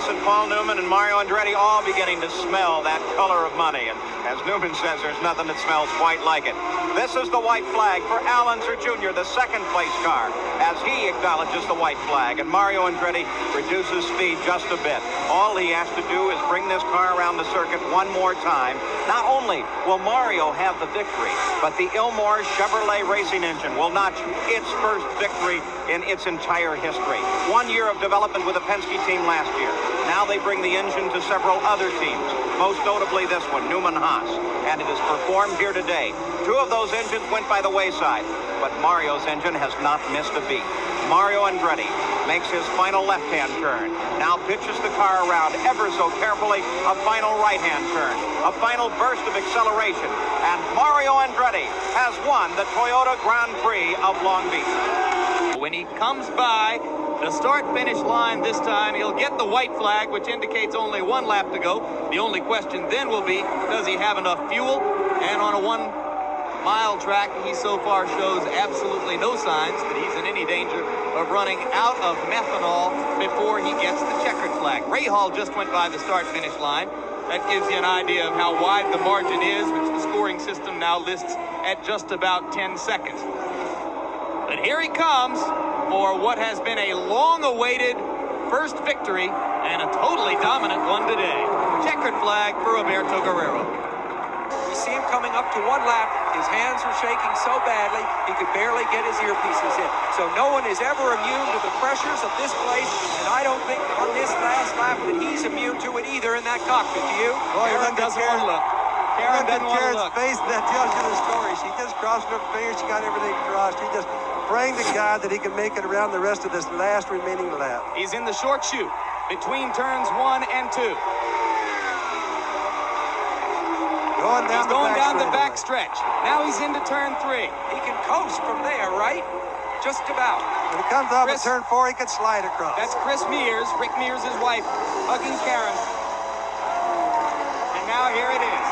and Paul Newman and Mario Andretti all beginning to smell that color of money. And as Newman says, there's nothing that smells quite like it. This is the white flag for Al Unser Jr., the second place car, as he acknowledges the white flag. And Mario Andretti reduces speed just a bit. All he has to do is bring this car around the circuit one more time. Not only will Mario have the victory, but the Ilmor Chevrolet racing engine will notch its first victory in its entire history. 1 year of development with the Penske team last year. Now they bring the engine to several other teams, most notably this one, Newman Haas, and it is performed here today. 2 of those engines went by the wayside, but Mario's engine has not missed a beat. Mario Andretti makes his final left-hand turn, now pitches the car around ever so carefully, a final right-hand turn, a final burst of acceleration, and Mario Andretti has won the Toyota Grand Prix of Long Beach. When he comes by the start-finish line this time, he'll get the white flag, which indicates only 1 lap to go. The only question then will be, does he have enough fuel? And on a 1-mile track, he so far shows absolutely no signs that he's in any danger of running out of methanol before he gets the checkered flag. Rahal just went by the start-finish line. That gives you an idea of how wide the margin is, which the scoring system now lists at just about 10 seconds. But here he comes for what has been a long-awaited first victory and a totally dominant one today. Checkered flag for Roberto Guerrero. We see him coming up to 1 lap. His hands are shaking so badly, he could barely get his earpieces in. So no one is ever immune to the pressures of this place, and I don't think on this last lap that he's immune to it either in that cockpit. Do you? Karen doesn't want to look. Karen doesn't want to look. Face, that tells you the story. She just crossed her fingers. She got everything crossed. She just praying to God that he can make it around the rest of this last remaining lap. He's in the short chute between turns 1 and 2. He's going down the back stretch. Now he's into turn 3. He can coast from there, right? Just about. When he comes off of turn 4, he can slide across. That's Chris Mears, Rick Mears' wife, hugging Karen. And now here it is.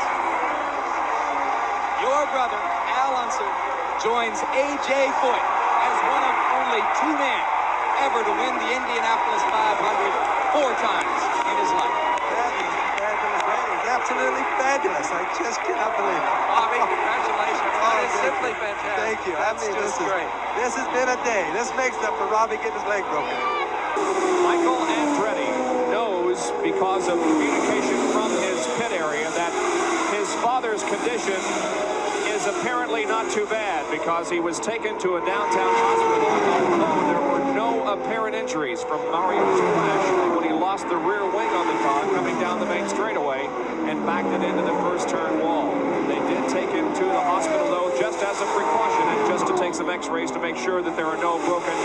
Your brother, Al Unser, joins A.J. Foyt as one of only 2 men ever to win the Indianapolis 500 4 times in his life. Absolutely fabulous. I just cannot believe it. Bobby, congratulations. That is simply fantastic. Thank you. That's just great. This has been a day. This makes up for Robbie getting his leg broken. Michael Andretti knows, because of communication from his pit area, that his father's condition is apparently not too bad, because he was taken to a downtown hospital, although there were no apparent injuries from Mario's crash when he lost the rear wing on the car coming down the main straightaway and backed it into the first turn wall. They did take him to the hospital, though, just as a precaution and just to take some x-rays to make sure that there are no broken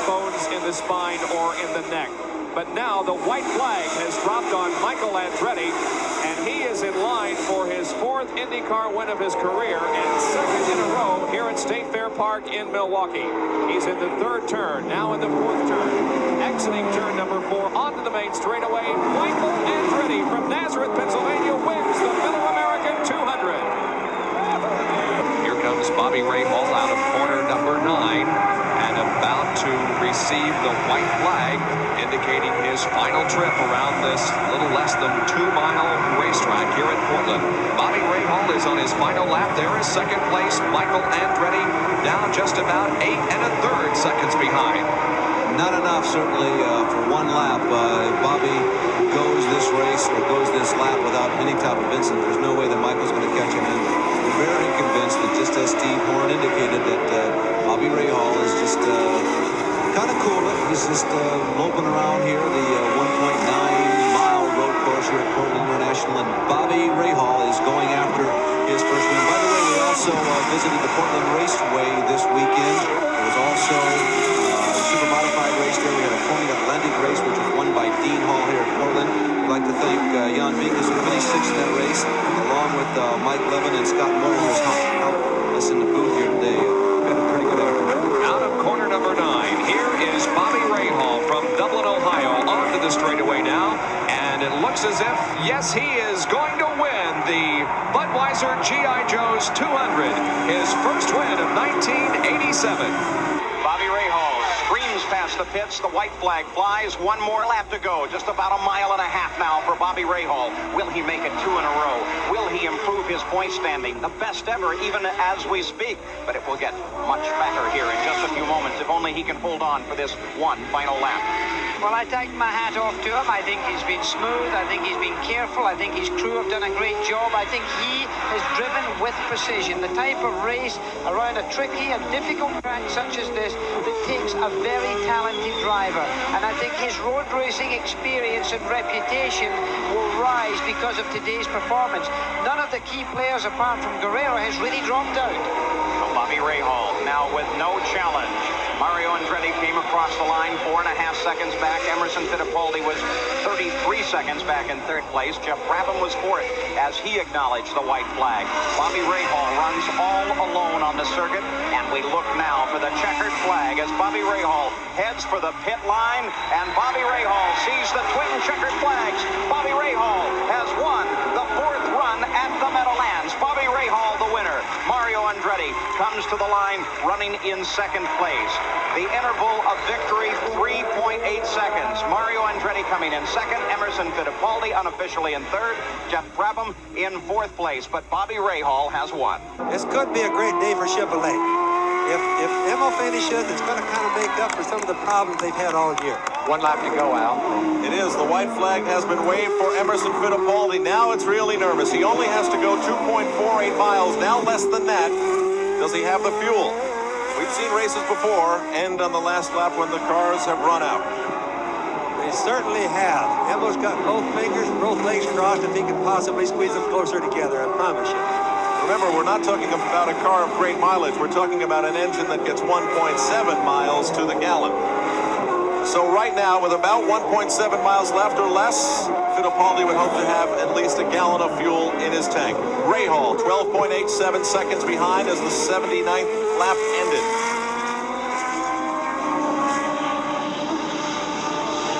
bones in the spine or in the neck. But now the white flag has dropped on Michael Andretti, and he is in line for his 4th IndyCar win of his career and 2nd in a row here at State Fair Park in Milwaukee. He's in the 3rd turn, now in the 4th turn. Exiting turn number 4 onto the main straightaway, Michael Andretti from Nazareth, Pennsylvania wins the Miller American 200. Here comes Bobby Rahal out of corner number 9 and about to receive the white flag, indicating his final trip around this little less than 2-mile racetrack here at Portland. Bobby Rahal is on his final lap. There is 2nd place. Michael Andretti down just about 8 1/3 seconds behind. Not enough, certainly, for 1 lap. If Bobby goes this race or goes this lap without any type of incident, there's no way that Michael's going to catch him. And we're very convinced that, just as Steve Horn indicated, that Bobby Rahal is just kind of cool. He's just moping around here, the 1.9-mile road course here at Portland International. And Bobby Rahal is going after his first win. By the way, we also visited the Portland Raceway this weekend. There was also super modified race there. We had a Formula Atlantic race, which was won by Dean Hall here at Portland. We'd like to thank Jan Vinkus, who finished 6th in that race, along with Mike Levin and Scott Moore, who has helped us in the booth here today. We had a pretty good afternoon. Out of corner number 9, here is Bobby Rahal from Dublin, Ohio, onto the straightaway now. And it looks as if, yes, he is going to win the Budweiser G.I. Joe's 200, his first win of 1987. Bobby Rahal Screams past the pits. The white flag flies. One more lap to go. Just about a mile and a half now for Bobby Rahal. Will he make it 2 in a row? Will he improve his point standing? The best ever, even as we speak. But it will get much better here in just a few moments, if only he can hold on for this one final lap. Well, I take my hat off to him. I think he's been smooth. I think he's been careful. I think his crew have done a great job. I think he has driven with precision. The type of race around a tricky and difficult track such as this that takes a very talented driver. And I think his road racing experience and reputation will rise because of today's performance. None of the key players apart from Guerrero has really dropped out. So Bobby Rahal now with no challenge. Mario Andretti came across the line 4.5 seconds back. Emerson Fittipaldi was 33 seconds back in third place. Jeff Brabham was fourth as he acknowledged the white flag. Bobby Rahal runs all alone on the circuit, and we look now for the checkered flag as Bobby Rahal heads for the pit line, and Bobby Rahal sees the twin checkered flags. Bobby Rahal has won the 4th run at the Meadowlands. Bobby Rahal the winner. Mario Andretti comes to the line running in second place. The interval of victory, 3.8 seconds. Mario Andretti coming in second. Emerson Fittipaldi unofficially in third. Jeff Brabham in 4th place. But Bobby Rahal has won. This could be a great day for Chevrolet. If Emo finishes, it's going to kind of make up for some of the problems they've had all year. 1 lap to go, Al. It is. The white flag has been waved for Emerson Fittipaldi. Now it's really nervous. He only has to go 2.48 miles, now less than that. Does he have the fuel? We've seen races before end on the last lap when the cars have run out. They certainly have. Emo's got both fingers and both legs crossed if he can possibly squeeze them closer together, I promise you. Remember, we're not talking about a car of great mileage. We're talking about an engine that gets 1.7 miles to the gallon. So right now, with about 1.7 miles left or less, Fittipaldi would hope to have at least a gallon of fuel in his tank. Rahal, 12.87 seconds behind as the 79th lap ended.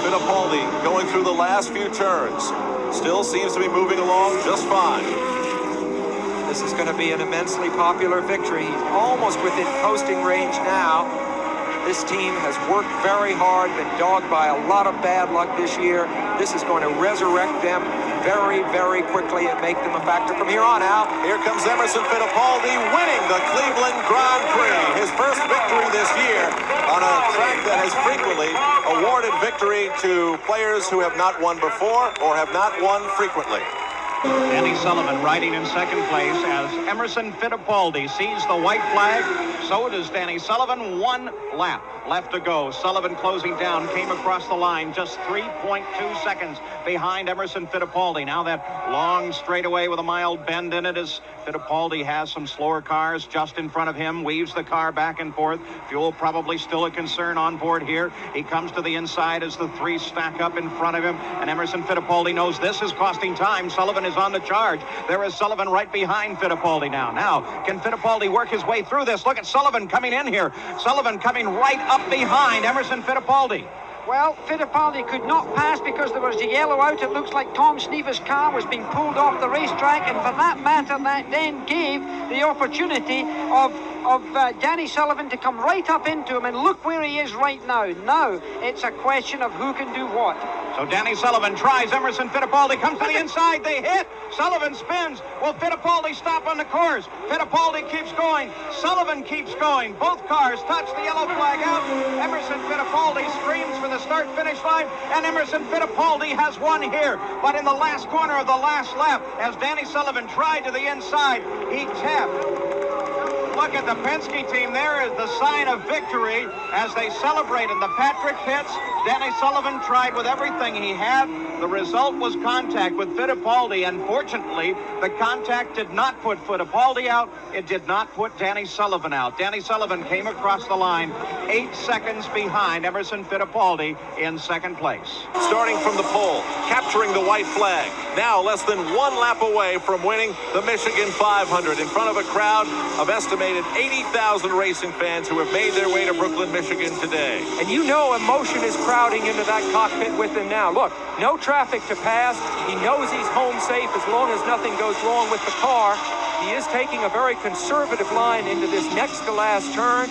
Fittipaldi going through the last few turns. Still seems to be moving along just fine. This is going to be an immensely popular victory. He's almost within coasting range now. This team has worked very hard, been dogged by a lot of bad luck this year. This is going to resurrect them very, very quickly and make them a factor from here on out. Here comes Emerson Fittipaldi winning the Cleveland Grand Prix. His first victory this year on a track that has frequently awarded victory to players who have not won before or have not won frequently. Danny Sullivan riding in second place as Emerson Fittipaldi sees the white flag. So does Danny Sullivan. 1 lap left to go. Sullivan closing down, came across the line just 3.2 seconds behind Emerson Fittipaldi. Now that long straightaway with a mild bend in it as Fittipaldi has some slower cars just in front of him, weaves the car back and forth. Fuel probably still a concern on board here. He comes to the inside as the 3 stack up in front of him, and Emerson Fittipaldi knows this is costing time. Sullivan is on the charge. There is Sullivan right behind Fittipaldi now. Now, can Fittipaldi work his way through this? Look at Sullivan coming in here. Sullivan coming right up behind Emerson Fittipaldi. Well, Fittipaldi could not pass because there was a yellow out. It looks like Tom Sneever's car was being pulled off the racetrack, and for that matter, that then gave the opportunity of Danny Sullivan to come right up into him, and look where he is right now. Now, it's a question of who can do what. So Danny Sullivan tries. Emerson Fittipaldi comes to the inside. They hit. Sullivan spins. Will Fittipaldi stop on the course? Fittipaldi keeps going. Sullivan keeps going. Both cars touch the yellow flag out. Emerson Fittipaldi screams for the start-finish line, and Emerson Fittipaldi has won here. But in the last corner of the last lap, as Danny Sullivan tried to the inside, he tapped. Look at the Penske team. There is the sign of victory as they celebrate in the Patrick pits. Danny Sullivan tried with everything he had. The result was contact with Fittipaldi. Unfortunately, the contact did not put Fittipaldi out. It did not put Danny Sullivan out. Danny Sullivan came across the line 8 seconds behind Emerson Fittipaldi in second place. Starting from the pole, capturing the white flag. Now less than 1 lap away from winning the Michigan 500 in front of a crowd of estimated 80,000 racing fans who have made their way to Brooklyn, Michigan today. And you know emotion is crowding into that cockpit with him now. Look, no traffic to pass. He knows he's home safe as long as nothing goes wrong with the car. He is taking a very conservative line into this next to last turn.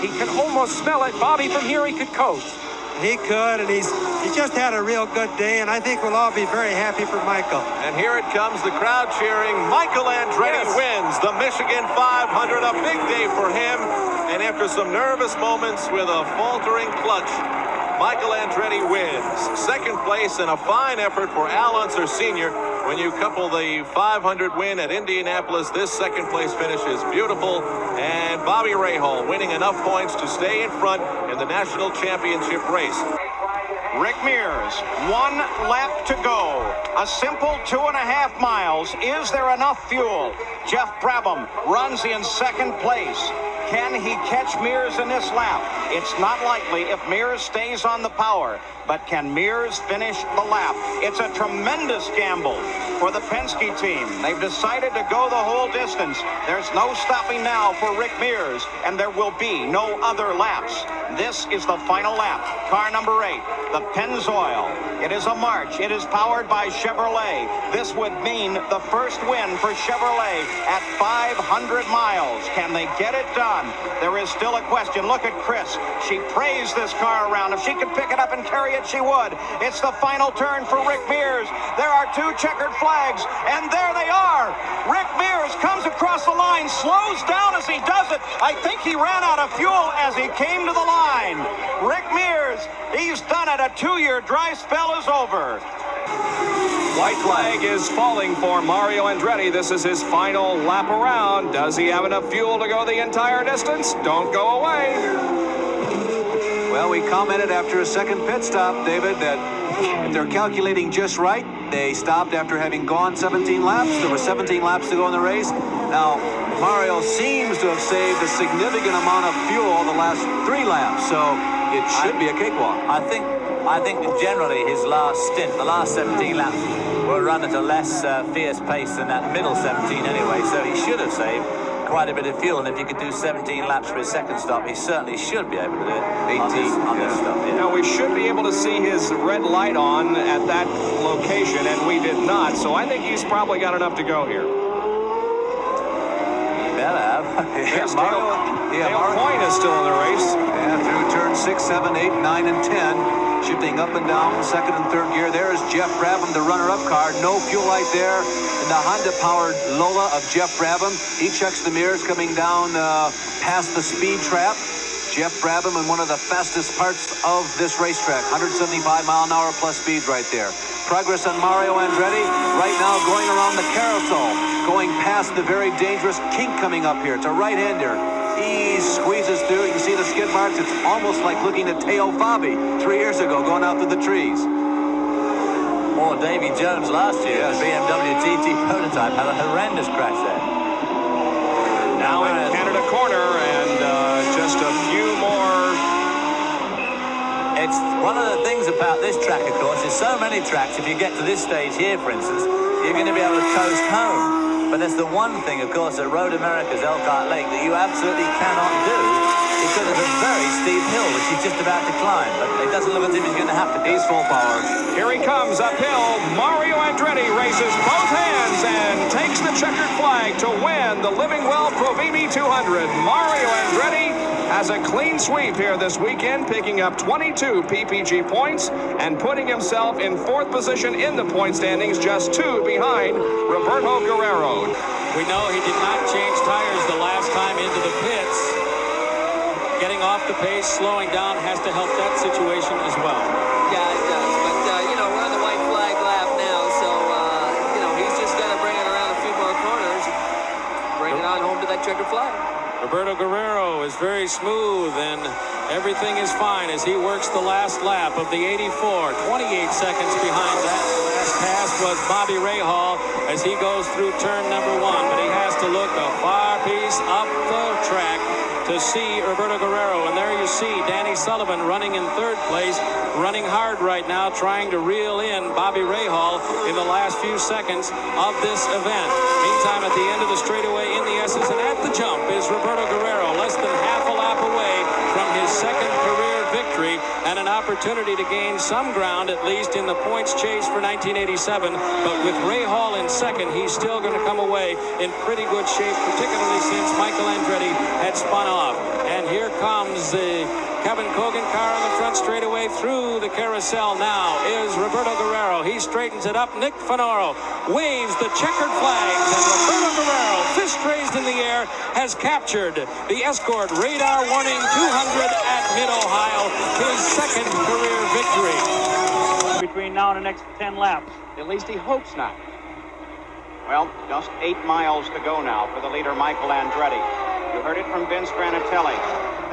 He can almost smell it. Bobby, from here, he could coast. He could, and he just had a real good day, and I think we'll all be very happy for Michael. And here it comes, the crowd cheering. Michael Andretti wins the Michigan 500, a big day for him. And after some nervous moments with a faltering clutch, Michael Andretti wins. Second place and a fine effort for Al Unser Sr. When you couple the 500 win at Indianapolis, this second place finish is beautiful. And Bobby Rahal winning enough points to stay in front in the national championship race. Rick Mears, 1 lap to go. A simple 2.5 miles. Is there enough fuel? Jeff Brabham runs in second place. Can he catch Mears in this lap? It's not likely if Mears stays on the power, but can Mears finish the lap? It's a tremendous gamble for the Penske team. They've decided to go the whole distance. There's no stopping now for Rick Mears, and there will be no other laps. This is the final lap. Car number 8, the Pennzoil. It is a March. It is powered by Chevrolet. This would mean the first win for Chevrolet at 500 miles. Can they get it done? There is still a question. Look at Chris. She praised this car around. If she could pick it up and carry it, she would. It's the final turn for Rick Mears. There are 2 checkered flags, and there they are. Rick Mears comes across the line, slows down as he does it. I think he ran out of fuel as he came to the line. Rick Mears, he's done it. A 2-year dry spell is over. White flag is falling for Mario Andretti. This is his final lap around. Does he have enough fuel to go the entire distance? Don't go away. Well, we commented after a second pit stop, David, that if they're calculating just right, they stopped after having gone 17 laps. There were 17 laps to go in the race. Now, Mario seems to have saved a significant amount of fuel the last 3 laps, so it should be a cakewalk. I think generally his last stint, the last 17 laps, were run at a less fierce pace than that middle 17 anyway, so he should have saved quite a bit of fuel, and if he could do 17 laps for his second stop, he certainly should be able to do it 18 on this stop. Yeah. Now, we should be able to see his red light on at that location, and we did not, so I think he's probably got enough to go here. Better have. Dale Point is still in the race. And through turn 6, 7, 8, 9, and 10. Shifting up and down second and third gear. There is Jeff Brabham, the runner-up car. No fuel light there in the Honda-powered Lola of Jeff Brabham. He checks the mirrors coming down past the speed trap. Jeff Brabham in one of the fastest parts of this racetrack. 175-mile-an-hour plus speeds right there. Progress on Mario Andretti right now going around the carousel, going past the very dangerous kink coming up here. It's a right-hander. He squeezes through. You can see the skid marks. It's almost like looking at Teo Fabi 3 years ago going out through the trees. Or Davy Jones last year, the BMW GT prototype, had a horrendous crash there. Now in Canada corner, and just a few more. It's one of the things about this track, of course, is so many tracks, if you get to this stage here, for instance, you're going to be able to coast home. But there's the one thing, of course, at Road America's Elkhart Lake that you absolutely cannot do because of a very steep hill which he's just about to climb. But it doesn't look as if he's going to have to. He's full power. Here he comes uphill. Mario Andretti races both hands and takes the checkered flag to win the Living Well Provimi 200. Mario Andretti has a clean sweep here this weekend, picking up 22 PPG points and putting himself in 4th position in the point standings, just 2 behind Roberto Guerrero. We know he did not change tires the last time into the pits. Getting off the pace, slowing down has to help that situation as well. Yeah, it does. But, we're on the white flag lap now, so, he's just got to bring it around a few more corners and bring it on home to that checkered flag. Roberto Guerrero is very smooth, and everything is fine as he works the last lap of the 84. 28 seconds behind that. The last pass was Bobby Rahal as he goes through turn number 1, but he has to look a far piece up the track to see Roberto Guerrero. And there you see Danny Sullivan running in 3rd place, running hard right now, trying to reel in Bobby Rahal in the last few seconds of this event. Meantime, at the end of the straightaway in the S's and at the jump is Roberto Guerrero, less than half a lap away from his 2nd career victory and an opportunity to gain some ground, at least in the points chase for 1987. But with Rahal in 2nd, he's still going to come away in pretty good shape, particularly since Michael Andretti had spun off. And And here comes the Kevin Cogan car on the front straightaway through the carousel. Now is Roberto Guerrero. He straightens it up. Nick Finoro waves the checkered flags, and Roberto Guerrero, fist raised in the air, has captured the Escort Radar Warning 200 at Mid-Ohio, his second career victory. Between now and the next 10 laps. At least he hopes not. Well, just 8 miles to go now for the leader, Michael Andretti. You heard it from Vince Granatelli.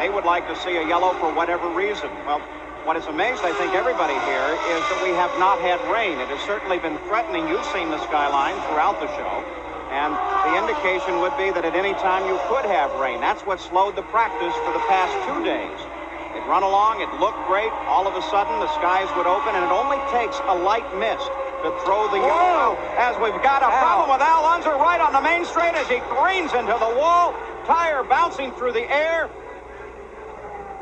They would like to see a yellow for whatever reason. Well, what has amazed, I think, everybody here is that we have not had rain. It has certainly been threatening. You've seen the skyline throughout the show. And the indication would be that at any time you could have rain. That's what slowed the practice for the past 2 days. It run along, it looked great. All of a sudden, the skies would open, and it only takes a light mist to throw the yellow. As we've got a problem with Al Unser right on the main straight as he careens into the wall. Tire bouncing through the air.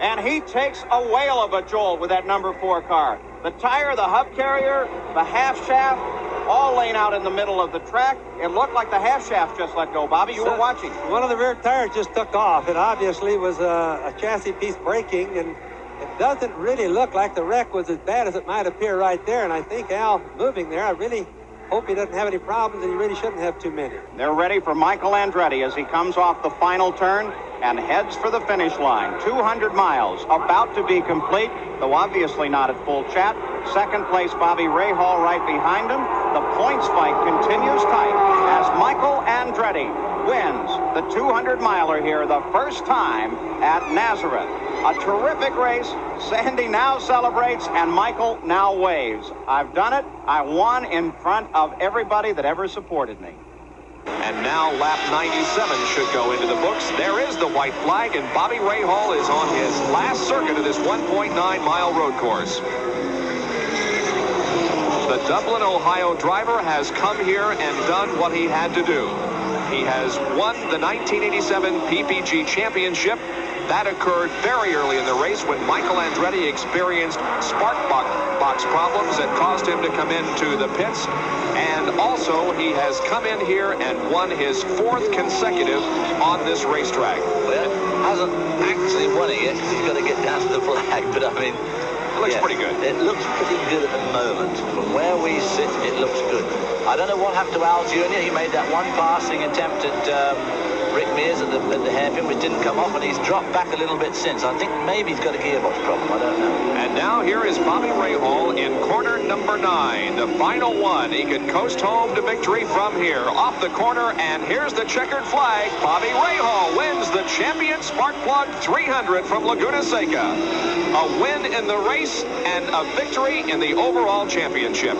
And he takes a whale of a jolt with that number 4 car. The tire, the hub carrier, the half shaft, all laying out in the middle of the track. It looked like the half shaft just let go. Bobby, you were watching. One of the rear tires just took off. It obviously was a chassis piece breaking, and it doesn't really look like the wreck was as bad as it might appear right there. And I think Al moving there, I really hope he doesn't have any problems, and he really shouldn't have too many. They're ready for Michael Andretti as he comes off the final turn and heads for the finish line. 200 miles about to be complete, though obviously not at full chat. Second place, Bobby Rahal right behind him. The points fight continues tight as Michael Andretti wins the 200-miler here the first time at Nazareth. A terrific race. Sandy now celebrates, and Michael now waves. I've done it. I won in front of everybody that ever supported me. And now lap 97 should go into the books. There is the white flag, and Bobby Rahal is on his last circuit of this 1.9-mile road course. The Dublin, Ohio driver has come here and done what he had to do. He has won the 1987 PPG Championship. That occurred very early in the race when Michael Andretti experienced spark box problems that caused him to come into the pits. And also, he has come in here and won his 4th consecutive on this racetrack. Well, hasn't actually won it yet because he's got to get down to the flag. But I mean, it looks pretty good. It looks pretty good at the moment. From where we sit, it looks good. I don't know what happened to Al Jr. He made that one passing attempt at Rick Mears at the hairpin, which didn't come off, and he's dropped back a little bit since. I think maybe he's got a gearbox problem. I don't know. And now here is Bobby Rahal in corner number 9, the final one. He could coast home to victory from here. Off the corner, and here's the checkered flag. Bobby Rahal wins the Champion Sparkplug 300 from Laguna Seca. A win in the race and a victory in the overall championship.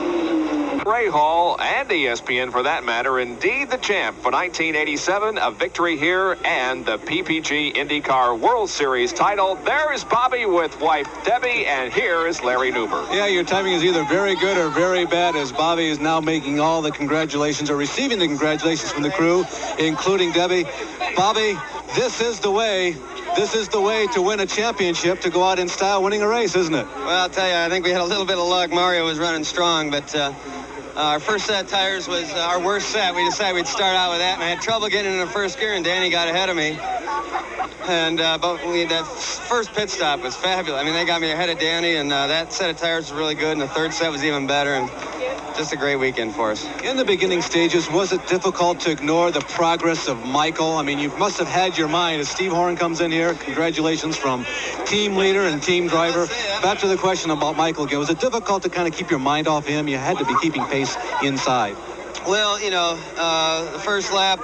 Rahal and ESPN, for that matter, indeed the champ for 1987. A victory here and the PPG IndyCar World Series title. There is Bobby with wife Debbie, and here is Larry Nuber. Yeah, your timing is either very good or very bad, as Bobby is now making all the congratulations, or receiving the congratulations from the crew, including Debbie. Bobby, this is the way. This is the way to win a championship, to go out in style winning a race, isn't it? Well, I'll tell you, I think we had a little bit of luck. Mario was running strong, but our first set of tires was our worst set. We decided we'd start out with that, and I had trouble getting in the first gear, and Danny got ahead of me. And but that first pit stop was fabulous. I mean, they got me ahead of Danny, and that set of tires was really good, and the third set was even better, and just a great weekend for us. In the beginning stages, was it difficult to ignore the progress of Michael? I mean, you must have had your mind as Steve Horn comes in here. Congratulations from team leader and team driver. Back to the question about Michael again. Was it difficult to kind of keep your mind off him? You had to be keeping pace inside. Well, you know, the first lap,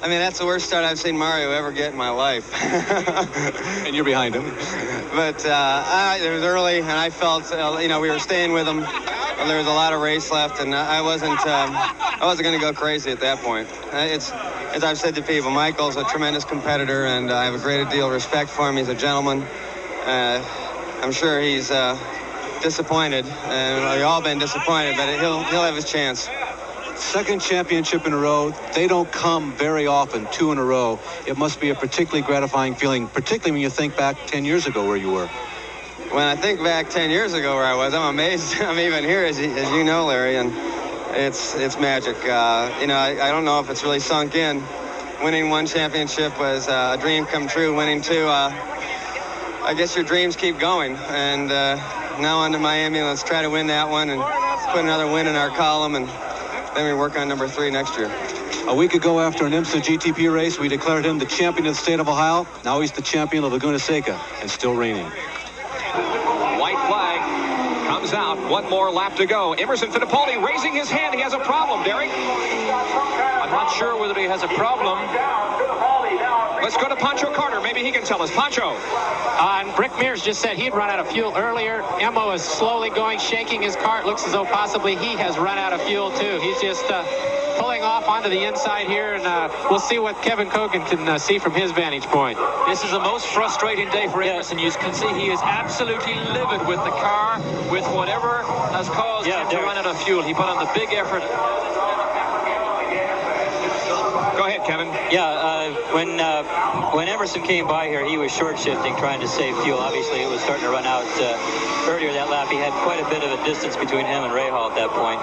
I mean, that's the worst start I've seen Mario ever get in my life. And you're behind him. But it was early, and I felt, you know, we were staying with him. There was a lot of race left, and I wasn't going to go crazy at that point. It's, as I've said to people, Michael's a tremendous competitor, and I have a great deal of respect for him. He's a gentleman. I'm sure he's disappointed, and we've all been disappointed, but he'll have his chance. Second championship in a row. They don't come very often, 2 in a row. It must be a particularly gratifying feeling, particularly when you think back 10 years ago where you were. When I think back 10 years ago where I was, I'm amazed. I'm even here, as you know, Larry, and it's magic. You know, I don't know if it's really sunk in winning one championship was a dream come true. Winning two, I guess your dreams keep going. And now on to Miami. Let's try to win that one and put another win in our column, and then we work on number 3 next year. A week ago, after an IMSA GTP race, we declared him the champion of the state of Ohio. Now he's the champion of Laguna Seca and still reigning. White flag comes out. One more lap to go. Emerson Fittipaldi raising his hand. He has a problem, Derek. I'm not sure whether he has a problem. Let's go to Pancho Carter. Maybe he can tell us. Pancho. And Rick Mears just said he'd run out of fuel earlier. Emmo is slowly going, shaking his car. It looks as though possibly he has run out of fuel, too. He's just pulling off onto the inside here, and we'll see what Kevin Cogan can see from his vantage point. This is the most frustrating day for Emerson. You can see he is absolutely livid with the car, with whatever has caused him to run out of fuel. He put on the big effort. Go ahead, Kevin. Yeah, when Emerson came by here, he was short shifting, trying to save fuel. Obviously, it was starting to run out earlier that lap. He had quite a bit of a distance between him and Rahal at that point.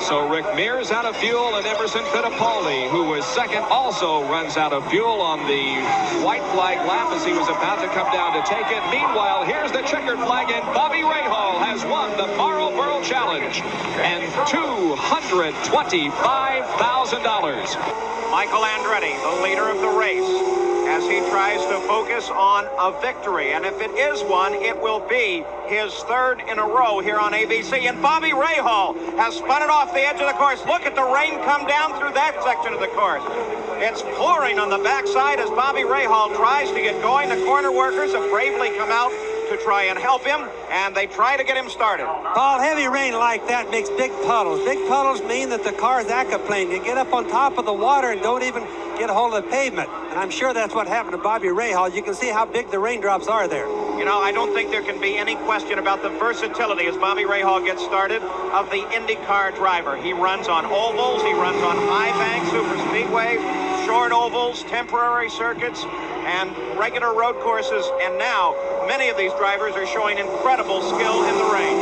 So Rick Mears out of fuel, and Emerson Fittipaldi, who was second, also runs out of fuel on the white flag lap as he was about to come down to take it. Meanwhile, here's the checkered flag, and Bobby Rahal has won the Marlboro Challenge and $225,000. Michael Andretti, the leader of the race, as he tries to focus on a victory. And if it is one, it will be his 3rd in a row here on ABC. And Bobby Rahal has spun it off the edge of the course. Look at the rain come down through that section of the course. It's pouring on the backside as Bobby Rahal tries to get going. The corner workers have bravely come out to try and help him, and they try to get him started. Paul, heavy rain like that makes big puddles. Big puddles mean that the car is aquaplaning. You get up on top of the water and don't even get a hold of the pavement. And I'm sure that's what happened to Bobby Rahal. You can see how big the raindrops are there. You know, I don't think there can be any question about the versatility as Bobby Rahal gets started of the IndyCar driver. He runs on ovals, he runs on high bank, super speedway, short ovals, temporary circuits, and regular road courses. And now many of these drivers are showing incredible skill in the rain.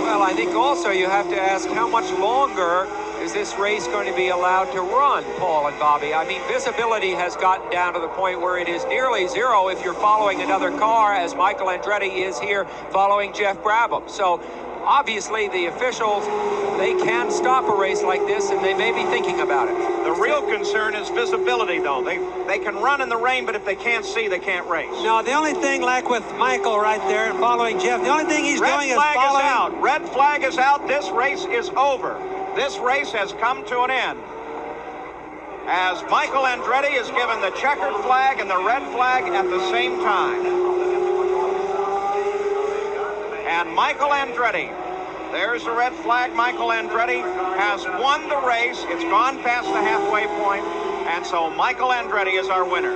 Well, I think also you have to ask how much longer is this race going to be allowed to run, Paul and Bobby? I mean, visibility has gotten down to the point where it is nearly zero if you're following another car, as Michael Andretti is here following Jeff Brabham. So obviously the officials, they can stop a race like this, and they may be thinking about it. The real concern is visibility, though. They can run in the rain, but if they can't see, they can't race. No, the only thing, like with Michael right there following Jeff, the only thing he's doing is following. Red flag is out. Red flag is out. This race is over. This race has come to an end, as Michael Andretti is given the checkered flag and the red flag at the same time. And Michael Andretti, there's the red flag. Michael Andretti has won the race. It's gone past the halfway point, and so Michael Andretti is our winner.